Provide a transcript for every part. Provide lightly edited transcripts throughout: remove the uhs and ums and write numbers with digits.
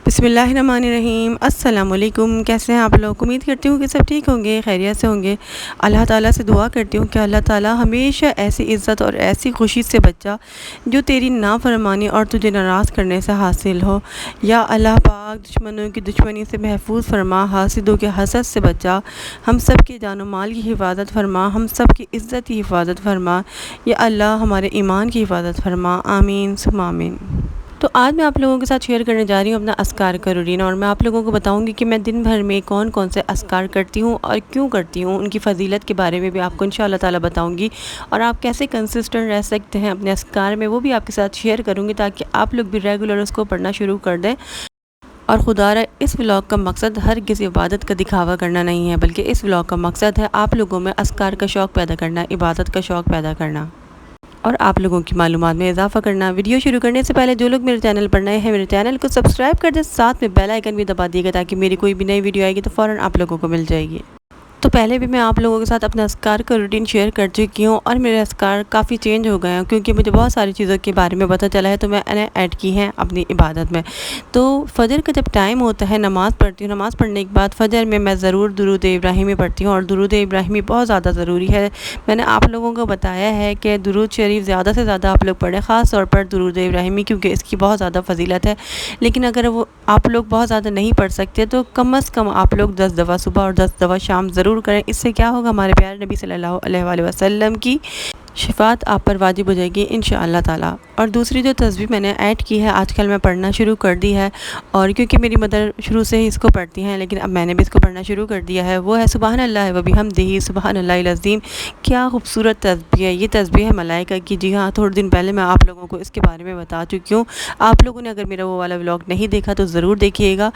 بسم اللہ الرحمن الرحیم۔ السلام علیکم، کیسے ہیں آپ لوگ؟ امید کرتی ہوں کہ سب ٹھیک ہوں گے، خیریت سے ہوں گے۔ اللہ تعالیٰ سے دعا کرتی ہوں کہ اللہ تعالیٰ ہمیشہ ایسی عزت اور ایسی خوشی سے بچا جو تیری نافرمانی اور تجھے ناراض کرنے سے حاصل ہو۔ یا اللہ پاک دشمنوں کی دشمنی سے محفوظ فرما، حاسدوں کے حسد سے بچا، ہم سب کے جان و مال کی حفاظت فرما، ہم سب کی عزت کی حفاظت فرما۔ یا اللہ ہمارے ایمان کی حفاظت فرما، آمین ثم آمین۔ تو آج میں آپ لوگوں کے ساتھ شیئر کرنے جا رہی ہوں اپنا اذکار کا روٹین، اور میں آپ لوگوں کو بتاؤں گی کہ میں دن بھر میں کون کون سے اذکار کرتی ہوں اور کیوں کرتی ہوں، ان کی فضیلت کے بارے میں بھی آپ کو انشاءاللہ تعالیٰ بتاؤں گی، اور آپ کیسے کنسسٹنٹ رہ سکتے ہیں اپنے اذکار میں، وہ بھی آپ کے ساتھ شیئر کروں گی تاکہ آپ لوگ بھی ریگولر اس کو پڑھنا شروع کر دیں۔ اور خدا را اس ولاگ کا مقصد ہر کسی عبادت کا دکھاوا کرنا نہیں ہے، بلکہ اس ولاگ کا مقصد ہے آپ لوگوں میں اذکار کا شوق پیدا کرنا، عبادت کا شوق پیدا کرنا، اور آپ لوگوں کی معلومات میں اضافہ کرنا۔ ویڈیو شروع کرنے سے پہلے جو لوگ میرے چینل پر نئے ہیں، میرے چینل کو سبسکرائب کر دیں، ساتھ میں بیل آئیکن بھی دبا دیے گا تاکہ میری کوئی بھی نئی ویڈیو آئے گی تو فوراً آپ لوگوں کو مل جائے گی۔ تو پہلے بھی میں آپ لوگوں کے ساتھ اپنا اذکار کا روٹین شیئر کر چکی ہوں، اور میرے اذکار کافی چینج ہو گئے ہیں کیونکہ مجھے بہت ساری چیزوں کے بارے میں پتہ چلا ہے، تو میں نے ایڈ کی ہیں اپنی عبادت میں۔ تو فجر کا جب ٹائم ہوتا ہے نماز پڑھتی ہوں، نماز پڑھنے کے بعد فجر میں ضرور درود ابراہیمی پڑھتی ہوں، اور درود ابراہیمی بہت زیادہ ضروری ہے۔ میں نے آپ لوگوں کو بتایا ہے کہ درود شریف زیادہ سے زیادہ آپ لوگ پڑھیں، خاص طور پر درود ابراہیمی، کیونکہ اس کی بہت زیادہ فضیلت ہے۔ لیکن اگر وہ آپ لوگ بہت زیادہ نہیں پڑھ سکتے تو کم از کم آپ لوگ 10 دفعہ صبح اور 10 دفعہ شام ضرور کریں۔ اس سے کیا ہوگا، ہمارے پیارے نبی صلی اللہ علیہ وآلہ وسلم کی شفاعت آپ پر واجب ہو جائے گی انشاءاللہ تعالیٰ۔ اور دوسری جو تسبیح میں نے ایڈ کی ہے، آج کل میں پڑھنا شروع کر دی ہے، اور کیونکہ میری مدر شروع سے ہی اس کو پڑھتی ہیں لیکن اب میں نے بھی اس کو پڑھنا شروع کر دیا ہے، وہ ہے سبحان اللہ و بحمدہ سبحان اللہ العظیم۔ کیا خوبصورت تسبیح ہے، یہ تسبیح ہے ملائکہ کی۔ جی ہاں، تھوڑے دن پہلے میں آپ لوگوں کو اس کے بارے میں بتا چکی ہوں، آپ لوگوں نے اگر میرا وہ والا ولاگ نہیں دیکھا تو ضرور دیکھیے گا۔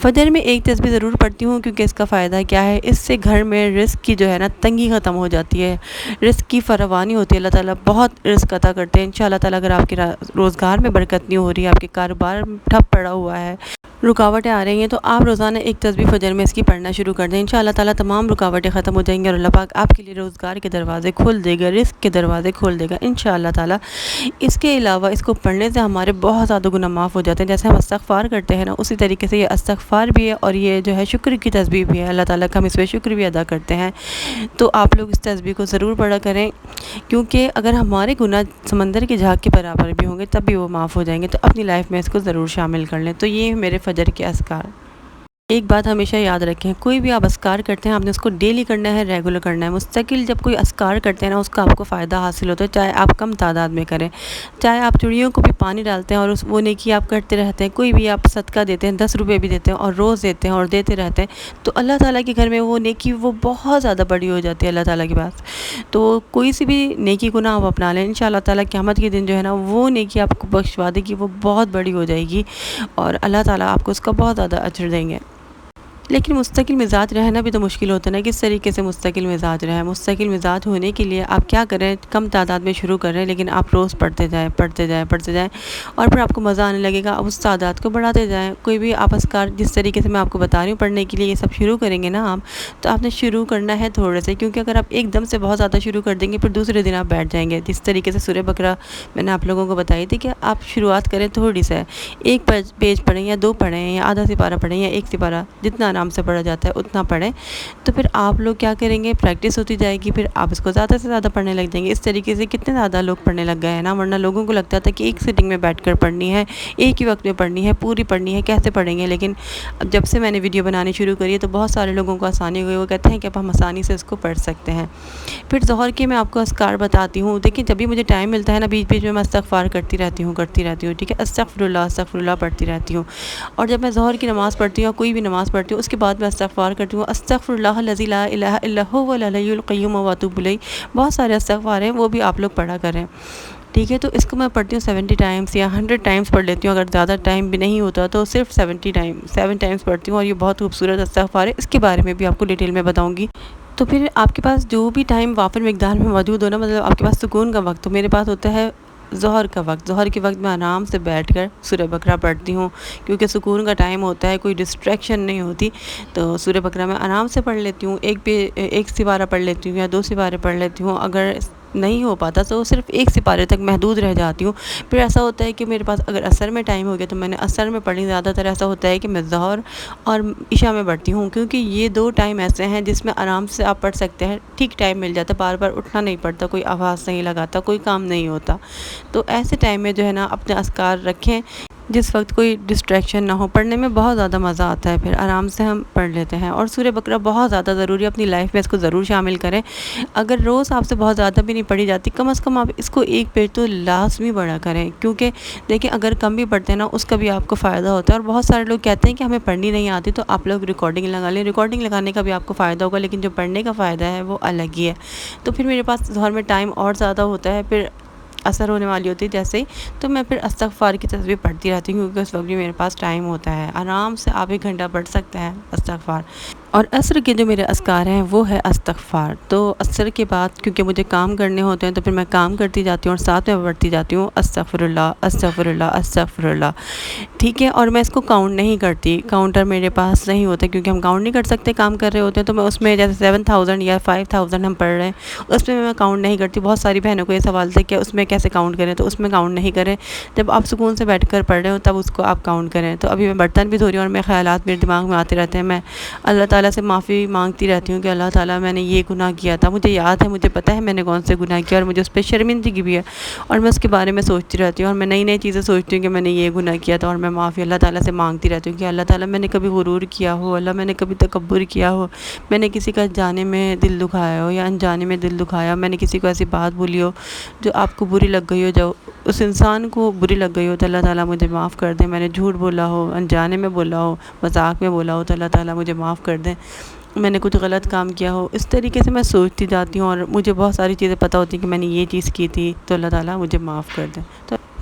فجر میں ایک تسبیح ضرور پڑھتی ہوں، کیونکہ اس کا فائدہ کیا ہے، اس سے گھر میں رزق کی جو ہے نا تنگی ختم ہو جاتی ہے، رزق کی فراوانی ہوتی ہے، اللہ تعالیٰ بہت رزق عطا کرتے ہیں انشاءاللہ تعالیٰ۔ اگر آپ کے روزگار میں برکت نہیں ہو رہی ہے، آپ کے کاروبار ٹھپ پڑا ہوا ہے، رکاوٹیں آ رہی ہیں، تو آپ روزانہ ایک تسبیح فجر میں اس کی پڑھنا شروع کر دیں، انشاءاللہ تعالیٰ تمام رکاوٹیں ختم ہو جائیں گی، اور اللہ پاک آپ کے لیے روزگار کے دروازے کھول دے گا، رزق کے دروازے کھول دے گا انشاءاللہ تعالیٰ۔ اس کے علاوہ اس کو پڑھنے سے ہمارے بہت زیادہ گناہ معاف ہو جاتے ہیں، جیسے ہم استغفار کرتے ہیں نا، اسی طریقے سے یہ استغفار بھی ہے، اور یہ جو ہے شکر کی تسبیح بھی ہے، اللہ تعالیٰ کا ہم اس پہ شکر بھی ادا کرتے ہیں۔ تو آپ لوگ اس تسبیح کو ضرور پڑھا کریں، کیونکہ اگر ہمارے گناہ سمندر کی جھاگ کے برابر بھی ہوں گے تب بھی وہ معاف ہو جائیں گے، تو اپنی لائف میں اس کو ضرور شامل کر لیں۔ تو یہ میرے فجر کے اذکار۔ ایک بات ہمیشہ یاد رکھیں، کوئی بھی آپ اذکار کرتے ہیں آپ نے اس کو ڈیلی کرنا ہے، ریگولر کرنا ہے، مستقل جب کوئی اذکار کرتے ہیں نا اس کا آپ کو فائدہ حاصل ہوتا ہے، چاہے آپ کم تعداد میں کریں، چاہے آپ چڑیوں کو بھی پانی ڈالتے ہیں اور وہ نیکی آپ کرتے رہتے ہیں، کوئی بھی آپ صدقہ دیتے ہیں، 10 روپے بھی دیتے ہیں اور روز دیتے ہیں اور دیتے رہتے ہیں، تو اللہ تعالیٰ کے گھر میں وہ نیکی وہ بہت زیادہ بڑی ہو جاتی ہے اللہ تعالیٰ کے پاس۔ تو کوئی سی بھی نیکی کو نہ آپ اپنا لیں، انشاءاللہ تعالیٰ قیامت کے دن جو ہے نا وہ نیکی آپ کو بخشوا دے گی، وہ بہت بڑی ہو جائے گی، اور اللہ تعالیٰ آپ کو اس کا بہت زیادہ اجر دیں گے۔ لیکن مستقل مزاج رہنا بھی تو مشکل ہوتا ہے نا، کس طریقے سے مستقل مزاج رہیں۔ مستقل مزاج ہونے کے لیے آپ کیا کریں، کم تعداد میں شروع کریں، لیکن آپ روز پڑھتے جائیں پڑھتے جائیں پڑھتے جائیں، اور پھر آپ کو مزہ آنے لگے گا، اب اس تعداد کو بڑھاتے جائیں۔ کوئی بھی آپ اذکار جس طریقے سے میں آپ کو بتا رہی ہوں پڑھنے کے لیے، یہ سب شروع کریں گے نا آپ، تو آپ نے شروع کرنا ہے تھوڑے سے، کیونکہ اگر آپ ایک دم سے بہت زیادہ شروع کر دیں گے پھر دوسرے دن آپ بیٹھ جائیں گے۔ جس طریقے سے سورہ بقرہ میں نے آپ لوگوں کو بتائی تھی کہ آپ شروعات کریں تھوڑی سے، ایک پیج پڑھیں یا 2 پڑھیں یا آدھا سپارہ پڑھیں یا 1 سپارہ، جتنا آرام سے پڑھا جاتا ہے اتنا پڑھیں، تو پھر آپ لوگ کیا کریں گے، پریکٹس ہوتی جائے گی، پھر آپ اس کو زیادہ سے زیادہ پڑھنے لگ جائیں گے۔ اس طریقے سے کتنے زیادہ لوگ پڑھنے لگ گئے ہیں نا، ورنہ لوگوں کو لگتا تھا کہ ایک سیٹنگ میں بیٹھ کر پڑھنی ہے، ایک ہی وقت میں پڑھنی ہے، پوری پڑھنی ہے، کیسے پڑھیں گے۔ لیکن اب جب سے میں نے ویڈیو بنانی شروع کری ہے تو بہت سارے لوگوں کو آسانی ہوئی، وہ کہتے ہیں کہ اب ہم آسانی سے اس کو پڑھ سکتے ہیں۔ پھر ظہر کے میں آپ کو اذکار بتاتی ہوں، دیکھیں جب بھی مجھے ٹائم ملتا ہے نا، بیچ بیچ میں استغفار کرتی رہتی ہوں، ٹھیک ہے، استغفر اللہ پڑھتی رہتی ہوں، اور جب میں ظہر کی نماز پڑھتی ہوں، کوئی بھی نماز پڑھتی ہوں، اس کے بعد میں استغفار کرتی ہوں، استغفر اللہ الذی لا الہ الا هو الحی القیوم واتوب الیہ۔ بہت سارے استغفار ہیں، وہ بھی آپ لوگ پڑھا کریں، ٹھیک ہے۔ تو اس کو میں پڑھتی ہوں 70 ٹائمز یا 100 ٹائمز پڑھ لیتی ہوں، اگر زیادہ ٹائم بھی نہیں ہوتا تو صرف 7 ٹائمز پڑھتی ہوں، اور یہ بہت خوبصورت استغفار ہے، اس کے بارے میں بھی آپ کو ڈیٹیل میں بتاؤں گی۔ تو پھر آپ کے پاس جو بھی ٹائم وافر مقدار میں موجود ہو نا، مطلب آپ کے پاس سکون کا وقت، تو میرے پاس ہوتا ہے ظہر کا وقت۔ ظہر کے وقت میں آرام سے بیٹھ کر سورہ بقرہ پڑھتی ہوں، کیونکہ سکون کا ٹائم ہوتا ہے، کوئی ڈسٹریکشن نہیں ہوتی، تو سورہ بقرہ میں آرام سے پڑھ لیتی ہوں، ایک سپارہ پڑھ لیتی ہوں یا 2 سپارے پڑھ لیتی ہوں۔ اگر نہیں ہو پاتا تو صرف ایک سپارے تک محدود رہ جاتی ہوں۔ پھر ایسا ہوتا ہے کہ میرے پاس اگر عصر میں ٹائم ہو گیا تو میں نے عصر میں پڑھنی، زیادہ تر ایسا ہوتا ہے کہ میں ظہر اور عشاء میں پڑھتی ہوں، کیونکہ یہ دو ٹائم ایسے ہیں جس میں آرام سے آپ پڑھ سکتے ہیں، ٹھیک ٹائم مل جاتا ہے، بار بار اٹھنا نہیں پڑتا، کوئی آواز نہیں لگاتا، کوئی کام نہیں ہوتا۔ تو ایسے ٹائم میں جو ہے نا اپنے اذکار رکھیں جس وقت کوئی ڈسٹریکشن نہ ہو، پڑھنے میں بہت زیادہ مزہ آتا ہے، پھر آرام سے ہم پڑھ لیتے ہیں۔ اور سورہ بقرہ بہت زیادہ ضروری ہے، اپنی لائف میں اس کو ضرور شامل کریں۔ اگر روز آپ سے بہت زیادہ بھی نہیں پڑھی جاتی، کم از کم آپ اس کو ایک پیج تو لازمی پڑھا کریں، کیونکہ دیکھیں اگر کم بھی پڑھتے ہیں نا اس کا بھی آپ کو فائدہ ہوتا ہے۔ اور بہت سارے لوگ کہتے ہیں کہ ہمیں پڑھنی نہیں آتی، تو آپ لوگ ریکارڈنگ لگا لیں، ریکارڈنگ لگانے کا بھی آپ کو فائدہ ہوگا، لیکن جو پڑھنے کا فائدہ ہے وہ الگ ہی ہے۔ تو پھر میرے پاس ظہر میں ٹائم اور زیادہ ہوتا ہے، پھر اثر ہونے والی ہوتی ہے جیسے ہی، تو میں پھر استغفار کی تسبیح پڑھتی رہتی ہوں، کیونکہ اس وقت بھی میرے پاس ٹائم ہوتا ہے، آرام سے آپ 1 گھنٹہ پڑھ سکتے ہیں استغفار۔ اور عصر کے جو میرے اذکار ہیں وہ ہے استغفار۔ تو عصر کے بعد کیونکہ مجھے کام کرنے ہوتے ہیں تو پھر میں کام کرتی جاتی ہوں اور ساتھ میں پڑھتی جاتی ہوں استغفر اللہ استغفر اللہ استغفر اللہ، ٹھیک ہے۔ اور میں اس کو کاؤنٹ نہیں کرتی، کاؤنٹر میرے پاس نہیں ہوتا، کیونکہ ہم کاؤنٹ نہیں کر سکتے، کام کر رہے ہوتے ہیں، تو میں اس میں جیسے 7000 یا 5000 ہم پڑھ رہے ہیں اس میں کاؤنٹ نہیں کرتی۔ بہت ساری بہنوں کو یہ سوال تھا کہ اس میں کیسے کاؤنٹ کریں، تو اس میں کاؤنٹ نہیں کریں، جب آپ سکون سے بیٹھ کر پڑھ رہے ہو تب اس کو آپ کاؤنٹ کریں۔ تو ابھی میں برتن بھی دھو رہی ہوں اور میں خیالات میرے دماغ میں آتے رہتے ہیں، میں اللہ تعالیٰ سے معافی مانگتی رہتی ہوں کہ اللہ تعالیٰ میں نے یہ گناہ کیا تھا، مجھے یاد ہے، مجھے پتہ ہے میں نے کون سے گناہ کیا، اور مجھے اس پہ شرمندگی بھی ہے، اور میں اس کے بارے میں سوچتی رہتی ہوں، اور میں نئی نئی چیزیں سوچتی ہوں کہ میں نے یہ گناہ کیا تھا، اور میں معافی اللہ تعالیٰ سے مانگتی رہتی ہوں کہ اللہ تعالیٰ میں نے کبھی غرور کیا ہو، اللہ میں نے کبھی تکبر کیا ہو، میں نے کسی کا جانے میں دل دکھایا ہو یا انجانے میں دل دکھایا، میں نے کسی کو ایسی بات بولی ہو جو آپ کو بری لگ گئی ہو، جو اس انسان کو بری لگ گئی ہو، تو اللہ تعالیٰ مجھے معاف کر دیں۔ میں نے جھوٹ بولا ہو، انجانے میں بولا ہو، مذاق میں بولا ہو، تو اللہ تعالیٰ مجھے معاف کر دیں۔ میں نے کچھ غلط کام کیا ہو، اس طریقے سے میں سوچتی جاتی ہوں، اور مجھے بہت ساری چیزیں پتہ ہوتی ہیں کہ میں نے یہ چیز کی تھی، تو اللہ تعالیٰ مجھے معاف کر دیں۔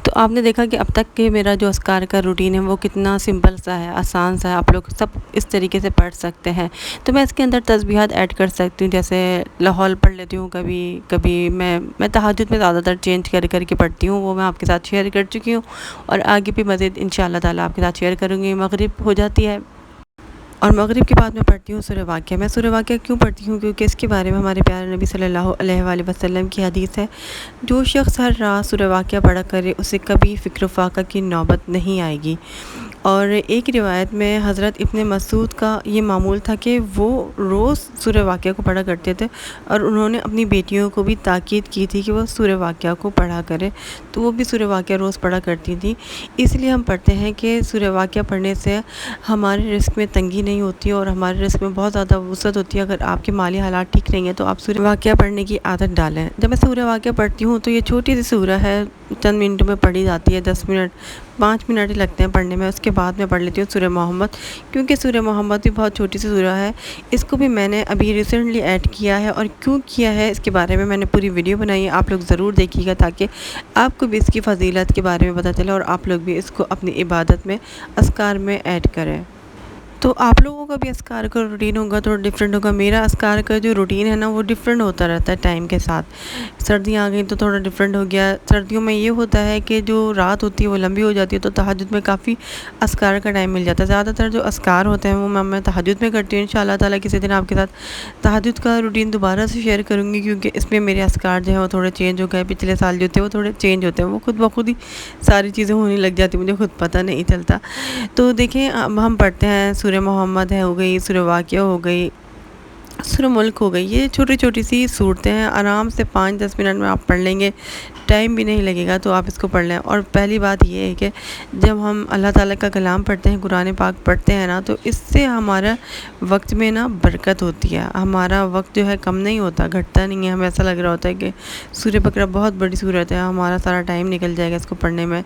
تو آپ نے دیکھا کہ اب تک کہ میرا جو اذکار کا روٹین ہے وہ کتنا سمپل سا ہے، آسان سا ہے، آپ لوگ سب اس طریقے سے پڑھ سکتے ہیں۔ تو میں اس کے اندر تسبیحات ایڈ کر سکتی ہوں، جیسے لاہور پڑھ لیتی ہوں، کبھی کبھی میں تہجد میں زیادہ تر چینج کر کر کے پڑھتی ہوں، وہ میں آپ کے ساتھ شیئر کر چکی ہوں، اور آگے بھی مزید انشاءاللہ تعالیٰ آپ کے ساتھ شیئر کروں گی۔ مغرب ہو جاتی ہے اور مغرب کے بعد میں پڑھتی ہوں سورہ واقعہ۔ میں سورہ واقعہ کیوں پڑھتی ہوں؟ کیونکہ اس کے بارے میں ہمارے پیارے نبی صلی اللہ علیہ وآلہ وسلم کی حدیث ہے، جو شخص ہر رات سورہ واقعہ پڑھا کرے اسے کبھی فکر و فاقہ کی نوبت نہیں آئے گی۔ اور ایک روایت میں حضرت ابن مسعود کا یہ معمول تھا کہ وہ روز سورہ واقعہ کو پڑھا کرتے تھے، اور انہوں نے اپنی بیٹیوں کو بھی تاکید کی تھی کہ وہ سورہ واقعہ کو پڑھا کرے، تو وہ بھی سورہ واقعہ روز پڑھا کرتی تھی۔ اس لیے ہم پڑھتے ہیں کہ سورہ واقعہ پڑھنے سے ہمارے رزق میں تنگی نہیں ہوتی، اور ہمارے رزق میں بہت زیادہ وسعت ہوتی ہے۔ اگر آپ کے مالی حالات ٹھیک نہیں ہیں تو آپ سورہ واقعہ پڑھنے کی عادت ڈالیں۔ جب میں سورہ واقعہ پڑھتی ہوں تو یہ چھوٹی سی سورہ ہے، چند منٹوں میں پڑھی جاتی ہے، 10 منٹ 5 منٹ ہی لگتے ہیں پڑھنے میں۔ اس کے بعد میں پڑھ لیتی ہوں سورہ محمد، کیونکہ سورہ محمد بھی بہت چھوٹی سی سورہ ہے، اس کو بھی میں نے ابھی ریسنٹلی ایڈ کیا ہے، اور کیوں کیا ہے اس کے بارے میں نے پوری ویڈیو بنائی ہے، آپ لوگ ضرور دیکھیے گا تاکہ آپ کو بھی اس کی فضیلت کے بارے میں پتہ چلے، اور آپ لوگ بھی اس کو اپنی عبادت میں اذکار میں ایڈ کریں۔ تو آپ لوگوں کا بھی اذکار کا روٹین ہوگا تو ڈفرینٹ ہوگا۔ میرا اذکار کا جو روٹین ہے نا وہ ڈفرینٹ ہوتا رہتا ہے ٹائم کے ساتھ۔ سردیاں آ گئیں تو تھوڑا ڈفرینٹ ہو گیا۔ سردیوں میں یہ ہوتا ہے کہ جو رات ہوتی ہے وہ لمبی ہو جاتی ہے، تو تہجد میں کافی اذکار کا ٹائم مل جاتا ہے۔ زیادہ تر جو اذکار ہوتے ہیں وہ میں تہجد میں کرتی ہوں۔ انشاءاللہ تعالیٰ کسی دن آپ کے ساتھ تہجد کا روٹین دوبارہ سے شیئر کروں گی، کیونکہ اس میں میرے اذکار جو ہیں وہ تھوڑے چینج ہو گئے، پچھلے سال جو تھے وہ تھوڑے چینج ہوتے ہیں، وہ خود بخود ہی ساری چیزیں ہونے لگ جاتی، مجھے خود پتہ نہیں چلتا۔ تو دیکھیں اب ہم پڑھتے ہیں سورہ محمد ہو گئی، سورہ واقعہ ہو گئی، سورہ ملک ہو گئی، یہ چھوٹی چھوٹی سی صورتیں ہیں، آرام سے 5-10 منٹ میں آپ پڑھ لیں گے، ٹائم بھی نہیں لگے گا، تو آپ اس کو پڑھ لیں۔ اور پہلی بات یہ ہے کہ جب ہم اللہ تعالیٰ کا کلام پڑھتے ہیں، قرآن پاک پڑھتے ہیں نا، تو اس سے ہمارا وقت میں نا برکت ہوتی ہے، ہمارا وقت جو ہے کم نہیں ہوتا، گھٹتا نہیں ہے۔ ہمیں ایسا لگ رہا ہوتا ہے کہ سورہ بقرہ بہت بڑی سورت ہے، ہمارا سارا ٹائم نکل جائے گا اس کو پڑھنے میں،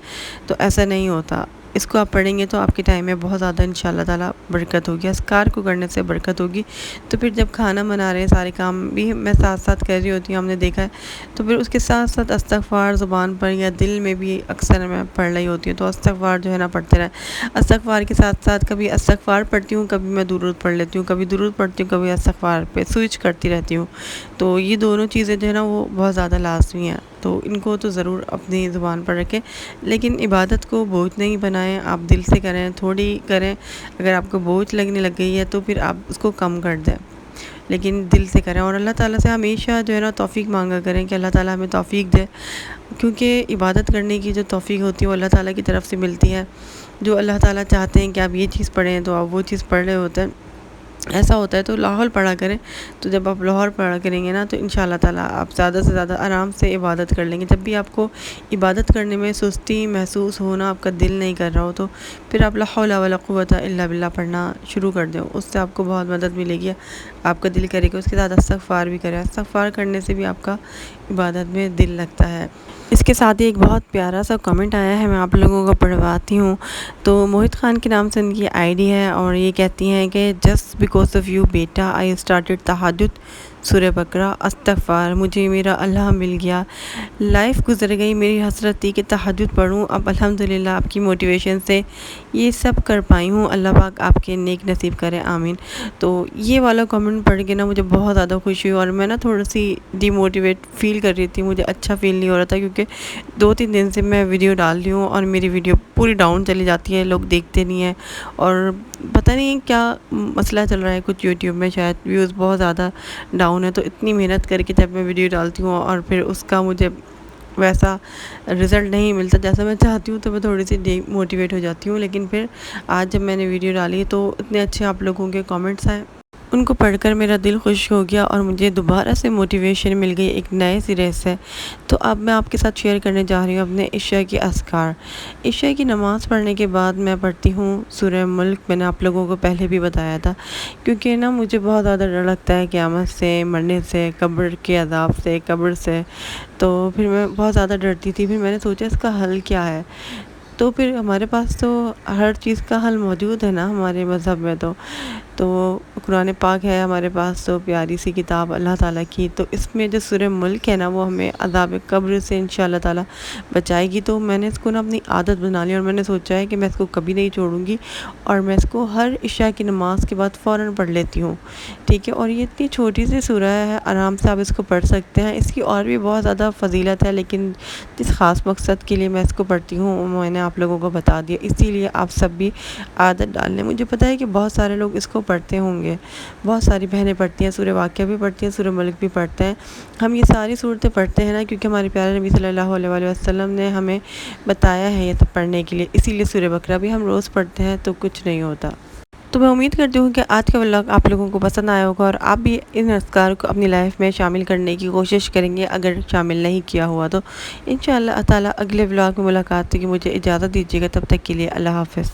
تو ایسا نہیں ہوتا۔ اس کو آپ پڑھیں گے تو آپ کے ٹائم میں بہت زیادہ انشاءاللہ تعالیٰ برکت ہوگی، اذکار کو کرنے سے برکت ہوگی۔ تو پھر جب کھانا بنا رہے ہیں، سارے کام بھی میں ساتھ ساتھ کر رہی ہوتی ہوں، ہم نے دیکھا ہے، تو پھر اس کے ساتھ ساتھ استغفار زبان پر یا دل میں بھی اکثر میں پڑھ رہی ہوتی ہوں، تو استغفار جو ہے نا پڑھتے رہے۔ استغفار کے ساتھ ساتھ کبھی استغفار پڑھتی ہوں، کبھی میں درود پڑھ لیتی ہوں، کبھی درود پڑھتی ہوں، کبھی استغفار پہ سوئچ کرتی رہتی ہوں۔ تو یہ دونوں چیزیں جو ہے نا وہ بہت زیادہ لازمی ہیں، تو ان کو تو ضرور اپنی زبان پر رکھیں، لیکن عبادت کو بوجھ نہیں بنائیں، آپ دل سے کریں، تھوڑی کریں۔ اگر آپ کو بوجھ لگنے لگ گئی ہے تو پھر آپ اس کو کم کر دیں۔ لیکن دل سے کریں، اور اللہ تعالیٰ سے ہمیشہ جو ہے نا توفیق مانگا کریں کہ اللہ تعالیٰ ہمیں توفیق دے، کیونکہ عبادت کرنے کی جو توفیق ہوتی ہے وہ اللہ تعالیٰ کی طرف سے ملتی ہے۔ جو اللہ تعالیٰ چاہتے ہیں کہ آپ یہ چیز پڑھیں تو آپ وہ چیز پڑھ رہے ہوتے ہیں، ایسا ہوتا ہے۔ تو لاہور پڑھا کریں، تو جب آپ لاہور پڑھا کریں گے نا تو انشاءاللہ تعالیٰ آپ زیادہ سے زیادہ آرام سے عبادت کر لیں گے۔ جب بھی آپ کو عبادت کرنے میں سستی محسوس ہونا، آپ کا دل نہیں کر رہا ہو، تو پھر آپ لا حول ولا قوۃ الا باللہ پڑھنا شروع کر دیں، اس سے آپ کو بہت مدد ملے گی۔ آپ کا دل کرے گا، اس کے ساتھ استغفار بھی کریں، استغفار کرنے سے بھی آپ کا عبادت میں دل لگتا ہے۔ اس کے ساتھ ہی ایک بہت پیارا سا کمنٹ آیا ہے، میں آپ لوگوں کو پڑھواتی ہوں۔ تو موہت خان کے نام سے ان کی آئی ڈی ہے، اور یہ کہتی ہیں کہ just because of you beta I started تہجد سورہ بقرہ استغفار، مجھے میرا اللہ مل گیا، لائف گزر گئی، میری حسرت تھی کہ تہجد پڑھوں، اب الحمدللہ آپ کی موٹیویشن سے یہ سب کر پائی ہوں، اللہ پاک آپ کے نیک نصیب کرے، آمین۔ تو یہ والا کمنٹ پڑھ کے نا مجھے بہت زیادہ خوشی ہوئی، اور میں نا تھوڑی سی ڈی موٹیویٹ فیل کر رہی تھی، مجھے اچھا فیل نہیں ہو رہا تھا، کیونکہ 2-3 دن سے میں ویڈیو ڈال رہی ہوں اور میری ویڈیو پوری ڈاؤن چلی جاتی ہے، لوگ دیکھتے نہیں ہیں، اور پتہ نہیں کیا مسئلہ چل رہا ہے کچھ یوٹیوب میں، شاید ویوز بہت زیادہ ڈاؤن ہے۔ تو اتنی محنت کر کے جب میں ویڈیو ڈالتی ہوں اور پھر اس کا مجھے ویسا رزلٹ نہیں ملتا جیسا میں چاہتی ہوں، تو میں تھوڑی سی ڈی موٹیویٹ ہو جاتی ہوں۔ لیکن پھر آج جب میں نے ویڈیو ڈالی تو اتنے اچھے آپ لوگوں کے کامنٹس آئے، ان کو پڑھ کر میرا دل خوش ہو گیا، اور مجھے دوبارہ سے موٹیویشن مل گئی ایک نئے سرے سے۔ تو اب میں آپ کے ساتھ شیئر کرنے جا رہی ہوں اپنے عشاء کے اذکار۔ عشاء کی نماز پڑھنے کے بعد میں پڑھتی ہوں سورہ ملک، میں نے آپ لوگوں کو پہلے بھی بتایا تھا، کیونکہ نا مجھے بہت زیادہ ڈر لگتا ہے قیامت سے، مرنے سے، قبر کے عذاب سے، قبر سے، تو پھر میں بہت زیادہ ڈرتی تھی۔ پھر میں نے سوچا اس کا حل کیا ہے، تو پھر ہمارے پاس تو ہر چیز کا حل موجود ہے نا ہمارے مذہب میں، تو قرآن پاک ہے ہمارے پاس، تو پیاری سی کتاب اللہ تعالیٰ کی، تو اس میں جو سورہ ملک ہے نا وہ ہمیں عذاب قبر سے انشاءاللہ تعالیٰ بچائے گی۔ تو میں نے اس کو نا اپنی عادت بنا لی، اور میں نے سوچا ہے کہ میں اس کو کبھی نہیں چھوڑوں گی، اور میں اس کو ہر عشاء کی نماز کے بعد فوراً پڑھ لیتی ہوں، ٹھیک ہے۔ اور یہ اتنی چھوٹی سی سورہ ہے، آرام سے آپ اس کو پڑھ سکتے ہیں، اس کی اور بھی بہت زیادہ فضیلت ہے، لیکن جس خاص مقصد کے لیے میں اس کو پڑھتی ہوں میں نے آپ لوگوں کو بتا دیا، اسی لیے آپ سب بھی عادت ڈال لیں۔ مجھے پتہ ہے کہ بہت سارے لوگ اس کو پڑھتے ہوں گے، بہت ساری بہنیں پڑھتی ہیں، سورہ واقعہ بھی پڑھتی ہیں، سورہ ملک بھی پڑھتے ہیں۔ ہم یہ ساری صورتیں پڑھتے ہیں نا کیونکہ ہمارے پیارے نبی صلی اللہ علیہ وآلہ وسلم نے ہمیں بتایا ہے یہ سب پڑھنے کے لیے، اسی لیے سورہ بقرہ بھی ہم روز پڑھتے ہیں، تو کچھ نہیں ہوتا۔ تو میں امید کرتی ہوں کہ آج کا ولاگ آپ لوگوں کو پسند آیا ہوگا، اور آپ بھی ان اذکار کو اپنی لائف میں شامل کرنے کی کوشش کریں گے، اگر شامل نہیں کیا ہوا تو۔ انشاءاللہ تعالیٰ اگلے ولاگ میں ملاقات ہوگی، مجھے اجازت دیجیے گا، تب تک کے لیے اللہ حافظ۔